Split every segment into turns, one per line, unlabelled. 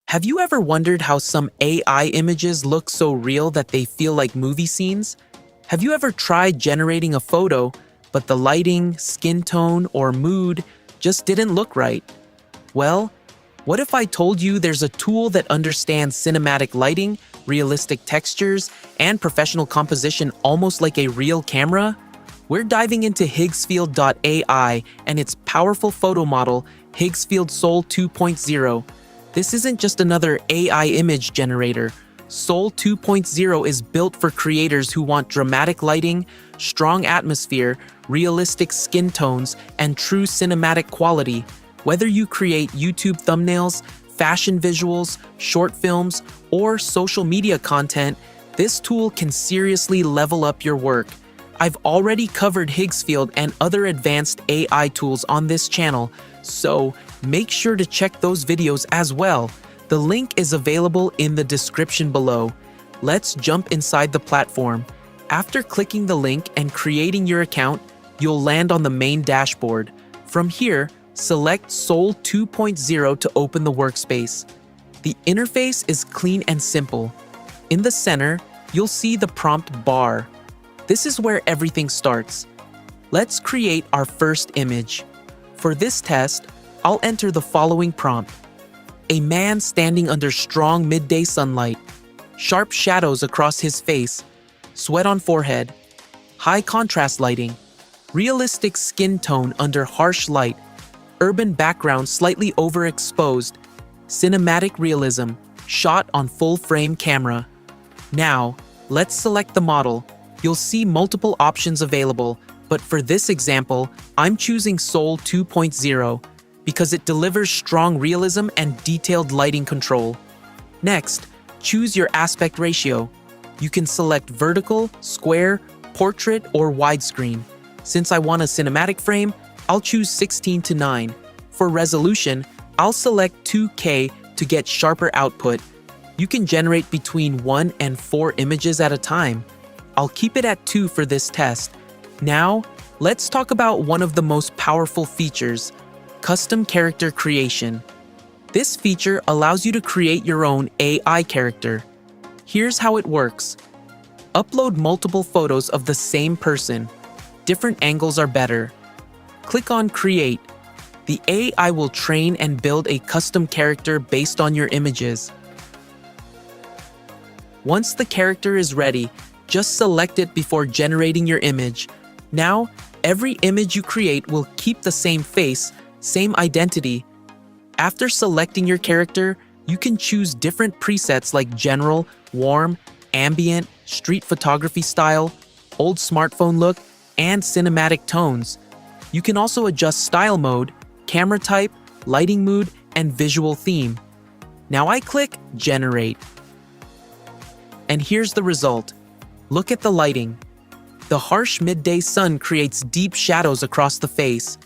Have you ever wondered how some AI images look so real that they feel like movie scenes? Have you ever tried generating a photo, but the lighting, skin tone, or mood just didn't look right? Well, what if I told you there's a tool that understands cinematic lighting, realistic textures, and professional composition almost like a real camera? We're diving into Higgsfield.ai and its powerful photo model, Higgsfield Sol 2.0. This isn't just another AI image generator. Sol 2.0 is built for creators who want dramatic lighting, strong atmosphere, realistic skin tones, and true cinematic quality. Whether you create YouTube thumbnails, fashion visuals, short films, or social media content, this tool can seriously level up your work. I've already covered Higgsfield and other advanced AI tools on this channel, so make sure to check those videos as well. The link is available in the description below. Let's jump inside the platform. After clicking the link and creating your account, you'll land on the main dashboard. From here, select Sol 2.0 to open the workspace. The interface is clean and simple. In the center, you'll see the prompt bar. This is where everything starts. Let's create our first image. For this test, I'll enter the following prompt. A man standing under strong midday sunlight, sharp shadows across his face, sweat on forehead, high contrast lighting, realistic skin tone under harsh light, urban background slightly overexposed, cinematic realism, shot on full-frame camera. Now, let's select the model. You'll see multiple options available, but for this example, I'm choosing Sol 2.0 because it delivers strong realism and detailed lighting control. Next, choose your aspect ratio. You can select vertical, square, portrait, or widescreen. Since I want a cinematic frame, I'll choose 16:9. For resolution, I'll select 2K to get sharper output. You can generate between 1 and 4 images at a time. I'll keep it at 2 for this test. Now, let's talk about one of the most powerful features, custom character creation. This feature allows you to create your own AI character. Here's how it works. Upload multiple photos of the same person. Different angles are better. Click on Create. The AI will train and build a custom character based on your images. Once the character is ready, just select it before generating your image. Now, every image you create will keep the same face, same identity. After selecting your character, you can choose different presets like general, warm, ambient, street photography style, old smartphone look, and cinematic tones. You can also adjust style mode, camera type, lighting mood, and visual theme. Now I click Generate. And here's the result. Look at the lighting. The harsh midday sun creates deep shadows across the face.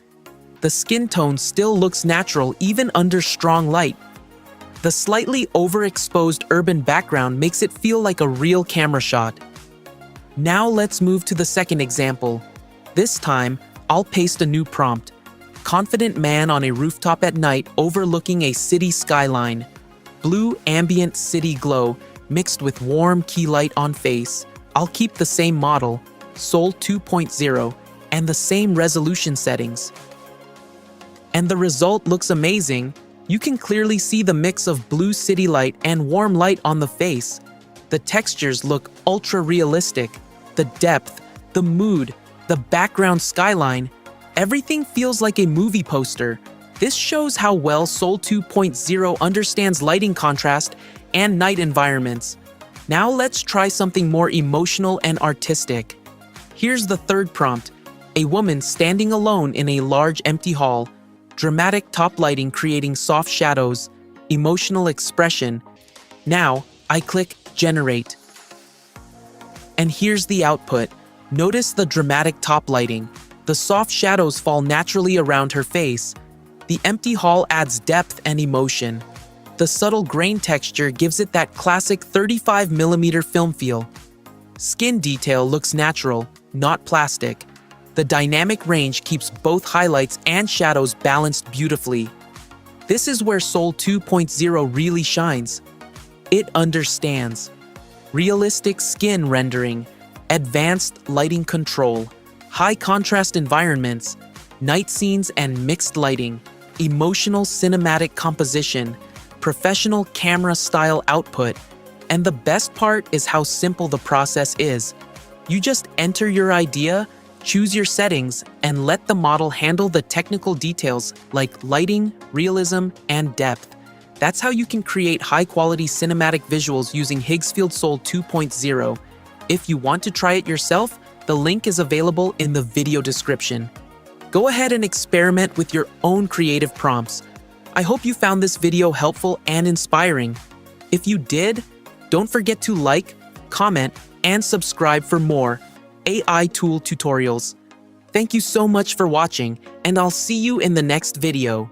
The skin tone still looks natural even under strong light. The slightly overexposed urban background makes it feel like a real camera shot. Now let's move to the second example. This time, I'll paste a new prompt. Confident man on a rooftop at night overlooking a city skyline. Blue ambient city glow mixed with warm key light on face. I'll keep the same model, Sol 2.0, and the same resolution settings. And the result looks amazing. You can clearly see the mix of blue city light and warm light on the face. The textures look ultra realistic. The depth, the mood, the background skyline, everything feels like a movie poster. This shows how well Sol 2.0 understands lighting contrast and night environments. Now let's try something more emotional and artistic. Here's the third prompt. A woman standing alone in a large empty hall. Dramatic top lighting creating soft shadows. Emotional expression. Now, I click Generate. And here's the output. Notice the dramatic top lighting. The soft shadows fall naturally around her face. The empty hall adds depth and emotion. The subtle grain texture gives it that classic 35mm film feel. Skin detail looks natural, not plastic. The dynamic range keeps both highlights and shadows balanced beautifully. This is where Soul 2.0 really shines. It understands realistic skin rendering, advanced lighting control, high contrast environments, night scenes and mixed lighting, emotional cinematic composition, professional camera style output, and the best part is how simple the process is. You just enter your idea, choose your settings, and let the model handle the technical details like lighting, realism, and depth. That's how you can create high-quality cinematic visuals using Higgsfield Soul 2.0. If you want to try it yourself, the link is available in the video description. Go ahead and experiment with your own creative prompts. I hope you found this video helpful and inspiring. If you did, don't forget to like, comment, and subscribe for more AI tool tutorials. Thank you so much for watching, and I'll see you in the next video.